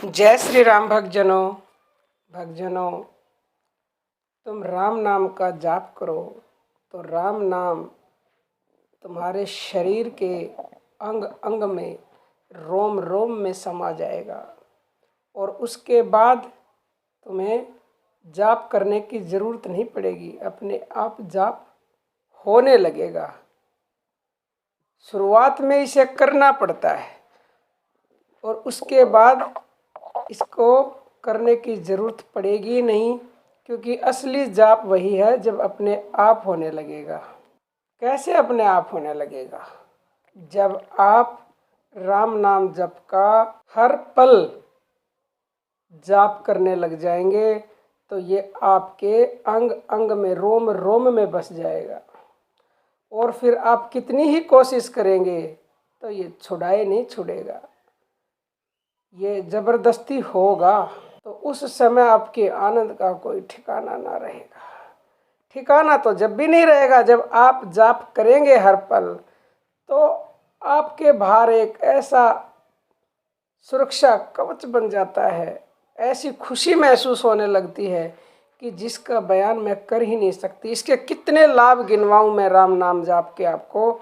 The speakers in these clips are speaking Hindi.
जय श्री राम भक्तजनों, तुम राम नाम का जाप करो तो राम नाम तुम्हारे शरीर के अंग अंग में, रोम रोम में समा जाएगा और उसके बाद तुम्हें जाप करने की ज़रूरत नहीं पड़ेगी, अपने आप जाप होने लगेगा। शुरुआत में इसे करना पड़ता है और उसके बाद इसको करने की ज़रूरत पड़ेगी नहीं, क्योंकि असली जाप वही है जब अपने आप होने लगेगा। कैसे अपने आप होने लगेगा? जब आप राम नाम जप का हर पल जाप करने लग जाएंगे तो ये आपके अंग अंग में, रोम रोम में बस जाएगा और फिर आप कितनी ही कोशिश करेंगे तो ये छुड़ाए नहीं छुड़ेगा। ये ज़बरदस्ती होगा तो उस समय आपके आनंद का कोई ठिकाना ना रहेगा। ठिकाना तो जब भी नहीं रहेगा जब आप जाप करेंगे हर पल, तो आपके बाहर एक ऐसा सुरक्षा कवच बन जाता है, ऐसी खुशी महसूस होने लगती है कि जिसका बयान मैं कर ही नहीं सकती। इसके कितने लाभ गिनवाऊं मैं राम नाम जाप के आपको।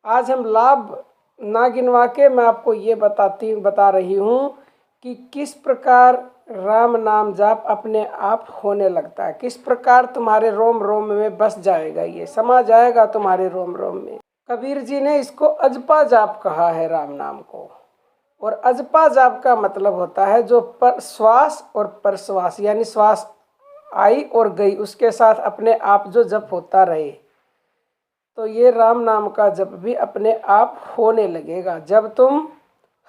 आज हम लाभ ना गिनवा के मैं आपको ये बता रही हूँ कि किस प्रकार राम नाम जाप अपने आप होने लगता है, किस प्रकार तुम्हारे रोम रोम में बस जाएगा, ये समा जाएगा तुम्हारे रोम रोम में। कबीर जी ने इसको अजपा जाप कहा है राम नाम को। और अजपा जाप का मतलब होता है जो पर श्वास और प्रश्वास, यानी श्वास आई और गई, उसके साथ अपने आप जो जप होता रहे, तो ये राम नाम का जप भी अपने आप होने लगेगा। जब तुम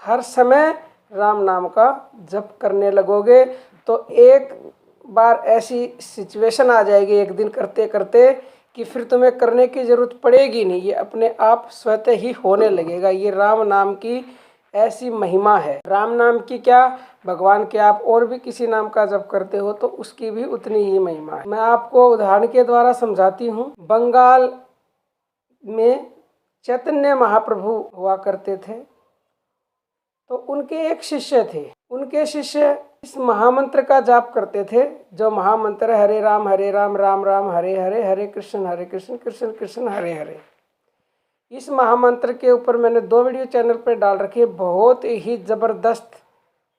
हर समय राम नाम का जप करने लगोगे तो एक बार ऐसी सिचुएशन आ जाएगी एक दिन करते करते कि फिर तुम्हें करने की ज़रूरत पड़ेगी नहीं, ये अपने आप स्वतः ही होने लगेगा। ये राम नाम की ऐसी महिमा है। राम नाम की क्या, भगवान के आप और भी किसी नाम का जप करते हो तो उसकी भी उतनी ही महिमा है। मैं आपको उदाहरण के द्वारा समझाती हूँ। बंगाल में चैतन्य महाप्रभु हुआ करते थे, तो उनके एक शिष्य थे। उनके शिष्य इस महामंत्र का जाप करते थे, जो महामंत्र हरे राम राम राम हरे हरे, हरे कृष्ण कृष्ण कृष्ण हरे हरे। इस महामंत्र के ऊपर मैंने 2 वीडियो चैनल पर डाल रखे। बहुत ही ज़बरदस्त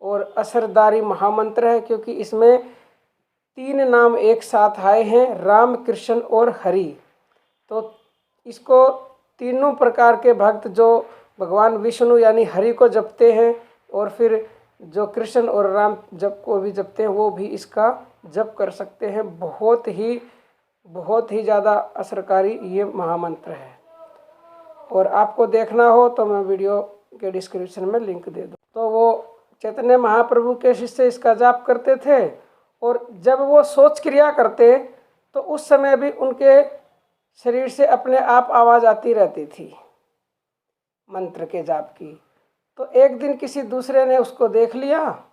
और असरदारी महामंत्र है, क्योंकि इसमें 3 नाम एक साथ आए हैं, राम कृष्ण और हरि। तो इसको तीनों प्रकार के भक्त जो भगवान विष्णु यानी हरि को जपते हैं और फिर जो कृष्ण और राम जप को भी जपते हैं, वो भी इसका जप कर सकते हैं। बहुत ही ज़्यादा असरकारी ये महामंत्र है। और आपको देखना हो तो मैं वीडियो के डिस्क्रिप्शन में लिंक दे दूँ। तो वो चैतन्य महाप्रभु के शिष्य इसका जाप करते थे और जब वो सोच क्रिया करते तो उस समय भी उनके शरीर से अपने आप आवाज़ आती रहती थी मंत्र के जाप की। तो एक दिन किसी दूसरे ने उसको देख लिया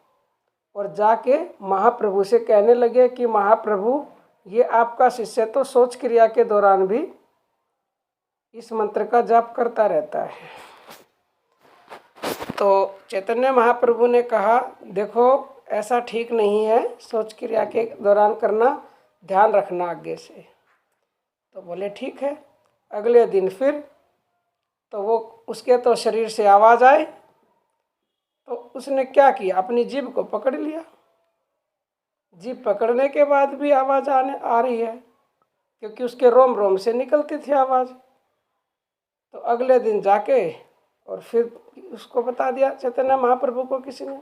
और जाके महाप्रभु से कहने लगे कि महाप्रभु, ये आपका शिष्य तो सोच क्रिया के दौरान भी इस मंत्र का जाप करता रहता है। तो चैतन्य महाप्रभु ने कहा, देखो ऐसा ठीक नहीं है, सोच क्रिया के दौरान करना, ध्यान रखना आगे से। तो बोले ठीक है। अगले दिन फिर तो वो उसके तो शरीर से आवाज़ आए, तो उसने क्या किया, अपनी जीभ को पकड़ लिया। जीभ पकड़ने के बाद भी आवाज़ आ रही है, क्योंकि उसके रोम रोम से निकलती थी आवाज़। तो अगले दिन जाके और फिर उसको बता दिया चैतन्य महाप्रभु को किसी ने।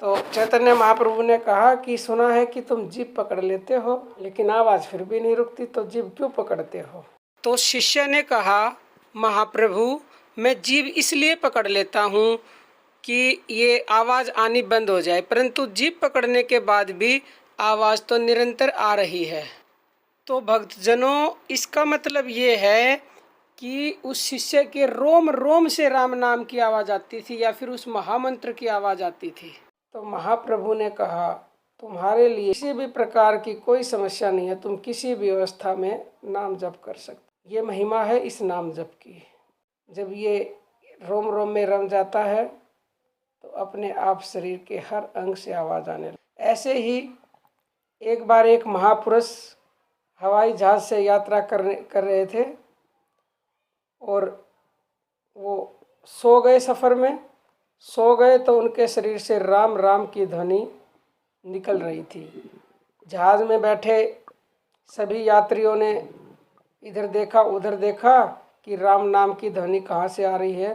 तो चैतन्य महाप्रभु ने कहा कि सुना है कि तुम जीभ पकड़ लेते हो लेकिन आवाज़ फिर भी नहीं रुकती, तो जीभ क्यों पकड़ते हो? तो शिष्य ने कहा, महाप्रभु, मैं जीभ इसलिए पकड़ लेता हूँ कि ये आवाज़ आनी बंद हो जाए, परंतु जीभ पकड़ने के बाद भी आवाज़ तो निरंतर आ रही है। तो भक्तजनों, इसका मतलब ये है कि उस शिष्य के रोम रोम से राम नाम की आवाज़ आती थी या फिर उस महामंत्र की आवाज़ आती थी। तो महाप्रभु ने कहा, तुम्हारे लिए किसी भी प्रकार की कोई समस्या नहीं है, तुम किसी भी अवस्था में नाम जप कर सकते। ये महिमा है इस नाम जप की। जब ये रोम रोम में रम जाता है तो अपने आप शरीर के हर अंग से आवाज़ आने लगी। ऐसे ही एक बार एक महापुरुष हवाई जहाज़ से यात्रा कर रहे थे और वो सो गए। सफ़र में सो गए तो उनके शरीर से राम राम की ध्वनि निकल रही थी। जहाज़ में बैठे सभी यात्रियों ने इधर देखा उधर देखा कि राम नाम की ध्वनि कहाँ से आ रही है।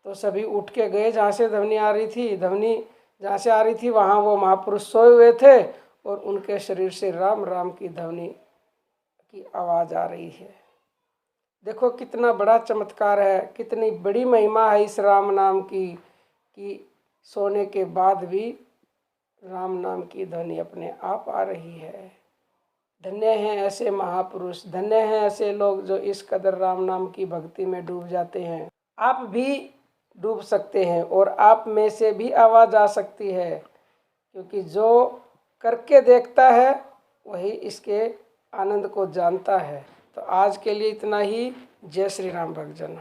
तो सभी उठ के गए जहाँ से ध्वनि आ रही थी। ध्वनि जहाँ से आ रही थी वहाँ वो महापुरुष सोए हुए थे और उनके शरीर से राम राम की ध्वनि की आवाज़ आ रही है। देखो कितना बड़ा चमत्कार है, कितनी बड़ी महिमा है इस राम नाम की, कि सोने के बाद भी राम नाम की ध्वनि अपने आप आ रही है। धन्य हैं ऐसे महापुरुष, धन्य हैं ऐसे लोग जो इस कदर राम नाम की भक्ति में डूब जाते हैं। आप भी डूब सकते हैं और आप में से भी आवाज़ आ सकती है, क्योंकि जो करके देखता है वही इसके आनंद को जानता है। तो आज के लिए इतना ही। जय श्री राम भक्तजन।